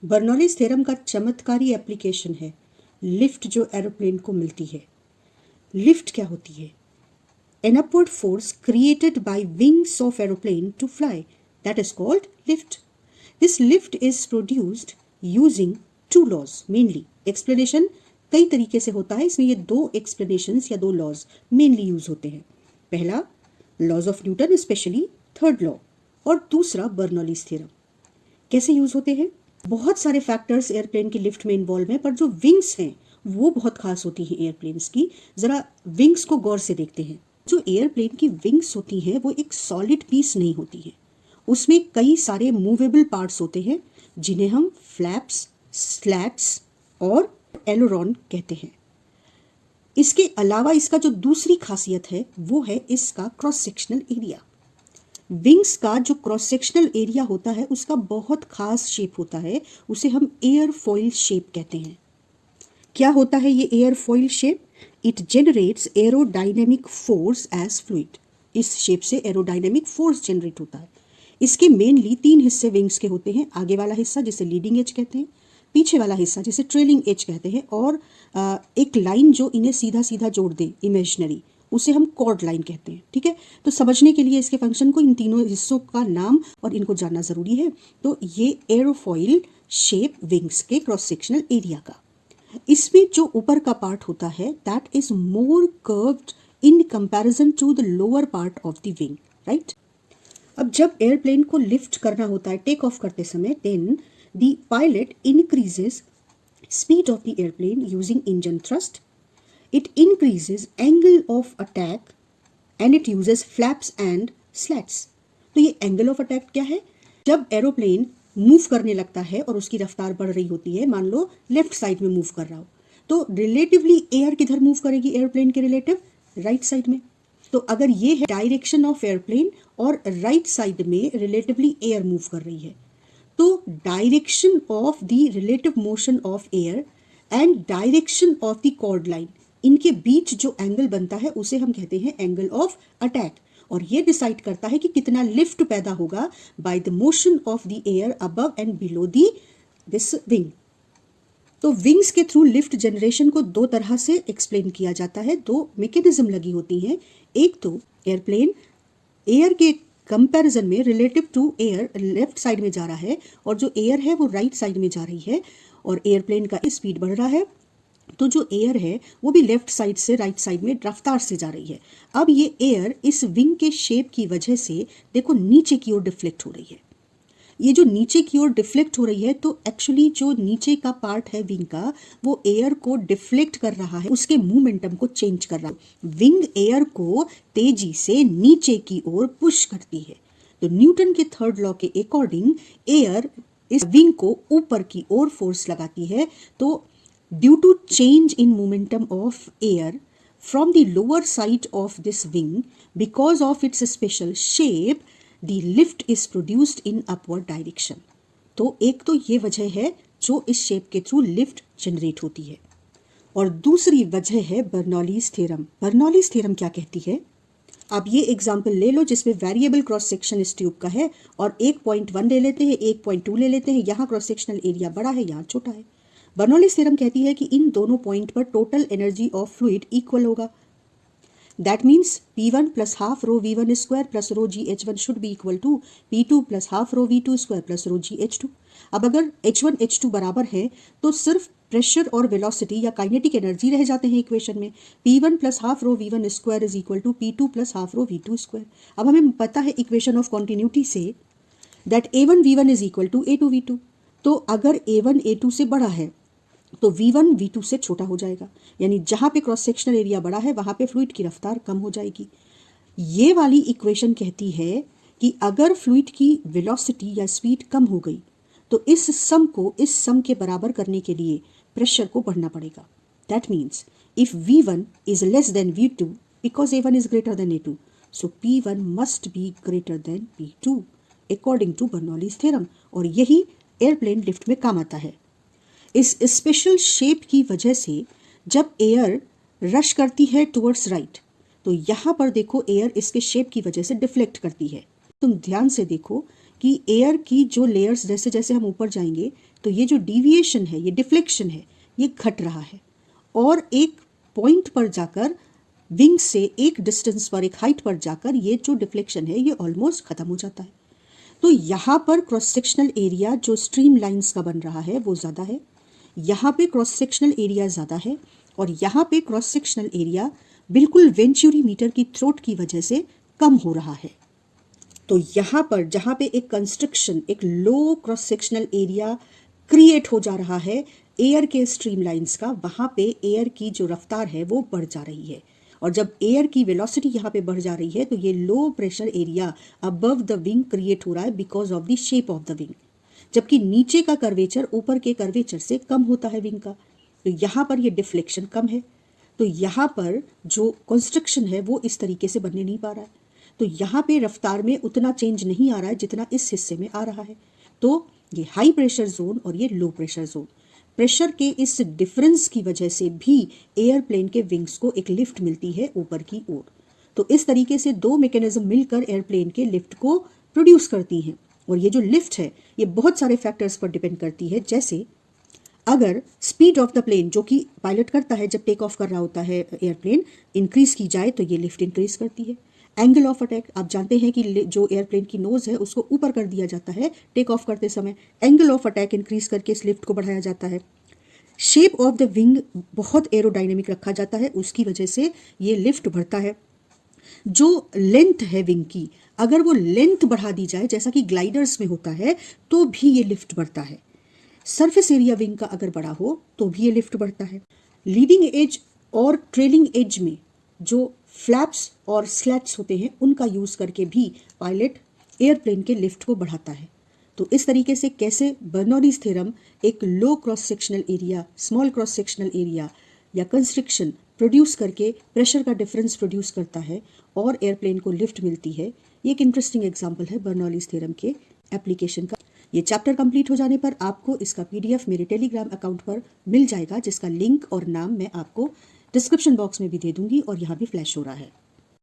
Bernoulli's theorem का चमत्कारी application है लिफ्ट जो एरोप्लेन को मिलती है। लिफ्ट क्या होती है? An upward force created by wings of aeroplane to fly, that is called lift. This lift is produced using two laws mainly. Explanation कई तरीके से होता है, इसमें ये दो explanations या दो laws mainly यूज होते हैं। पहला laws of Newton specially third law, और दूसरा बर्नौलीज थ्योरम। कैसे यूज होते हैं? बहुत सारे फैक्टर्स एयरप्लेन की लिफ्ट में इन्वॉल्व हैं, पर जो विंग्स हैं वो बहुत खास होती हैं एयरप्लेन्स की। जरा विंग्स को गौर से देखते हैं। जो एयरप्लेन की विंग्स होती हैं वो एक सॉलिड पीस नहीं होती है, उसमें कई सारे मूवेबल पार्ट्स होते हैं जिन्हें हम फ्लैप्स, स्लैट्स और एलोरॉन कहते हैं। इसके अलावा इसका जो दूसरी खासियत है वो है इसका क्रॉस सेक्शनल एरिया। विंग्स का जो क्रॉस सेक्शनल एरिया होता है उसका बहुत खास शेप होता है, उसे हम एयरफॉइल शेप कहते हैं। क्या होता है ये airfoil shape? It generates aerodynamic force as fluid. इस शेप से एरोडायनेमिक फोर्स जनरेट होता है। इसके मेनली तीन हिस्से विंग्स के होते हैं। आगे वाला हिस्सा जिसे लीडिंग एज कहते हैं, पीछे वाला हिस्सा जिसे ट्रेलिंग एज कहते हैं, और एक लाइन जो इन्हें सीधा सीधा जोड़ दे इमेजिनरी, उसे हम कॉर्ड लाइन कहते हैं। ठीक है, तो समझने के लिए इसके फंक्शन को, इन तीनों हिस्सों का नाम और इनको जानना जरूरी है। तो ये एरोफॉइल शेप विंग्स के क्रॉस सेक्शनल एरिया का। इसमें जो ऊपर का पार्ट होता है that is more curved in comparison to the lower part of the wing, right. अब जब एयरप्लेन को लिफ्ट करना होता है टेक ऑफ करते समय, then the pilot increases speed of the airplane using engine thrust, it increases angle of attack and it uses flaps and slats. तो ये एंगल ऑफ अटैक क्या है? जब एरोप्लेन मूव करने लगता है और उसकी रफ्तार बढ़ रही होती है, मान लो लेफ्ट साइड में मूव कर रहा हो, तो रिलेटिवली एयर किधर मूव करेगी एयरप्लेन के रिलेटिव? राइट साइड में। तो अगर ये है डायरेक्शन ऑफ एयरप्लेन और राइट साइड में रिलेटिवली एयर मूव कर रही है, तो direction of the relative motion of air and direction of the chord line, इनके बीच जो एंगल बनता है उसे हम कहते हैं एंगल ऑफ अटैक, और ये डिसाइड करता है कि कितना लिफ्ट पैदा होगा by the motion of the air above and below the this wing. तो विंग्स के थ्रू लिफ्ट जनरेशन को दो तरह से एक्सप्लेन किया जाता है। दो मैकेनिज्म लगी होती हैं। एक तो एयरप्लेन एयर के कंपैरिजन में relative to air left side में जा रहा है, और जो एयर है वो राइट साइड में जा रही है, और एयरप्लेन का स्पीड बढ़ रहा है, तो जो एयर है वो भी लेफ्ट साइड से राइट साइड में रफ्तार से जा रही है। अब ये एयर इस विंग के शेप की वजह से देखो नीचे की ओर डिफ्लेक्ट हो रही है। ये जो नीचे की ओर डिफ्लेक्ट हो रही है, तो एक्चुअली जो नीचे का पार्ट है विंग का वो एयर को डिफ्लेक्ट कर रहा है, उसके मोमेंटम को चेंज कर रहा है। विंग एयर को तेजी से नीचे की ओर पुश करती है। तो न्यूटन के थर्ड लॉ के अकॉर्डिंग एयर इस विंग को ऊपर की ओर फोर्स लगाती है। तो due to change in momentum of air from the lower side of this wing, because of its special shape, the lift is produced in upward direction. तो एक तो ये वजह है जो इस शेप के थ्रू लिफ्ट जनरेट होती है, और दूसरी वजह है बर्नौलीज थ्योरम। बर्नौलीज थ्योरम क्या कहती है? आप ये एग्जाम्पल ले लो जिसमें वेरिएबल क्रॉस सेक्शन इस ट्यूब का है, और 1.1 ले लेते हैं, 1.2 ले लेते हैं। यहाँ क्रॉस सेक्शनल एरिया बड़ा है, यहाँ छोटा है। बर्नौलीज थ्योरम कहती है कि इन दोनों पॉइंट पर total energy of fluid equal होगा। That means P1 plus half rho V1 square plus rho GH1 should be equal to P2 plus half rho V2 square plus rho GH2। अब अगर H1 H2 बराबर है तो सिर्फ pressure और velocity या kinetic energy रह जाते हैं इक्वेशन में। P1 plus half rho V1 square is equal to P2 plus half rho V2 square. अब हमें पता है इक्वेशन ऑफ कॉन्टिन्यूटी से that A1 V1 is equal to A2 V2। तो अगर A1 A2 से बड़ा है तो V1 V2 से छोटा हो जाएगा, यानी जहां पे क्रॉस सेक्शनल एरिया बड़ा है वहां पे फ्लूइड की रफ्तार कम हो जाएगी। ये वाली इक्वेशन कहती है कि अगर फ्लूइड की वेलोसिटी या स्पीड कम हो गई तो इस सम को इस सम के बराबर करने के लिए प्रेशर को बढ़ना पड़ेगा। That means if V1 is less than V2 because A1 is greater than A2, so P1 must be greater than P2 according to Bernoulli's theorem, और यही एयरप्लेन लिफ्ट में काम आता है। इस स्पेशल शेप की वजह से जब एयर रश करती है टुवर्ड्स राइट, तो यहाँ पर देखो एयर इसके शेप की वजह से डिफ्लेक्ट करती है। तुम ध्यान से देखो कि एयर की जो लेयर्स जैसे जैसे हम ऊपर जाएंगे तो ये जो डिविएशन है, ये डिफ्लेक्शन है, ये घट रहा है और एक पॉइंट पर जाकर विंग से एक डिस्टेंस पर, एक हाइट पर जाकर ये जो डिफ्लेक्शन है ये ऑलमोस्ट खत्म हो जाता है। तो यहाँ पर क्रॉस सेक्शनल एरिया जो स्ट्रीम लाइंस का बन रहा है वो ज़्यादा है, यहाँ पे क्रॉस सेक्शनल एरिया ज़्यादा है और यहाँ पे क्रॉस सेक्शनल एरिया बिल्कुल वेंचुरी मीटर की थ्रोट की वजह से कम हो रहा है। तो यहाँ पर जहाँ पे एक कंस्ट्रक्शन, एक low cross sectional area create हो जा रहा है एयर के स्ट्रीम लाइंस का, वहाँ पे एयर की जो रफ्तार है वो बढ़ जा रही है और जब एयर की वेलोसिटी यहाँ पे बढ़ जा रही है तो ये low pressure area above the wing create हो रहा है because of the shape of the wing, जबकि नीचे का कर्वेचर ऊपर के कर्वेचर से कम होता है विंग का, तो यहाँ पर ये डिफ्लेक्शन कम है। तो यहाँ पर जो कंस्ट्रक्शन है वो इस तरीके से बनने नहीं पा रहा है, तो यहाँ पे रफ्तार में उतना चेंज नहीं आ रहा है जितना इस हिस्से में आ रहा है। तो ये हाई प्रेशर जोन और ये लो प्रेशर जोन, प्रेशर के इस डिफरेंस की वजह से भी एयरप्लेन के विंग्स को एक लिफ्ट मिलती है ऊपर की ओर। तो इस तरीके से दो मैकेनिज्म मिलकर एयरप्लेन के लिफ्ट को प्रोड्यूस करती हैं और ये जो लिफ्ट है ये बहुत सारे फैक्टर्स पर डिपेंड करती है, जैसे अगर स्पीड ऑफ द प्लेन जो कि पायलट करता है जब टेक ऑफ कर रहा होता है एयरप्लेन, इंक्रीज की जाए तो ये लिफ्ट इंक्रीज करती है। एंगल ऑफ अटैक, आप जानते हैं कि जो एयरप्लेन की नोज है उसको ऊपर कर दिया जाता है टेक ऑफ करते समय, एंगल ऑफ अटैक इंक्रीज करके इस लिफ्ट को बढ़ाया जाता है। शेप ऑफ द विंग बहुत एरोडायनेमिक रखा जाता है, उसकी वजह से ये लिफ्ट बढ़ता है। जो लेंथ है विंग की, अगर वो लेंथ बढ़ा दी जाए जैसा कि ग्लाइडर्स में होता है तो भी ये लिफ्ट बढ़ता है। सरफेस एरिया विंग का अगर बड़ा हो तो भी ये लिफ्ट बढ़ता है। लीडिंग एज और ट्रेलिंग एज में जो फ्लैप्स और स्लैट्स होते हैं उनका यूज़ करके भी पायलट एयरप्लेन के लिफ्ट को बढ़ाता है। तो इस तरीके से कैसे बर्नौलीज़ थ्योरम एक low cross sectional area, small cross sectional area या कंस्ट्रिक्शन प्रोड्यूस करके प्रेशर का डिफरेंस प्रोड्यूस करता है और एयरप्लेन को लिफ्ट मिलती है, ये एक इंटरेस्टिंग एग्जाम्पल है बर्नौलीज़ थ्योरम के एप्लीकेशन का। ये चैप्टर कंप्लीट हो जाने पर आपको इसका PDF मेरे टेलीग्राम अकाउंट पर मिल जाएगा, जिसका लिंक और नाम मैं आपको डिस्क्रिप्शन बॉक्स में भी दे दूंगी और यहाँ भी फ्लैश हो रहा है।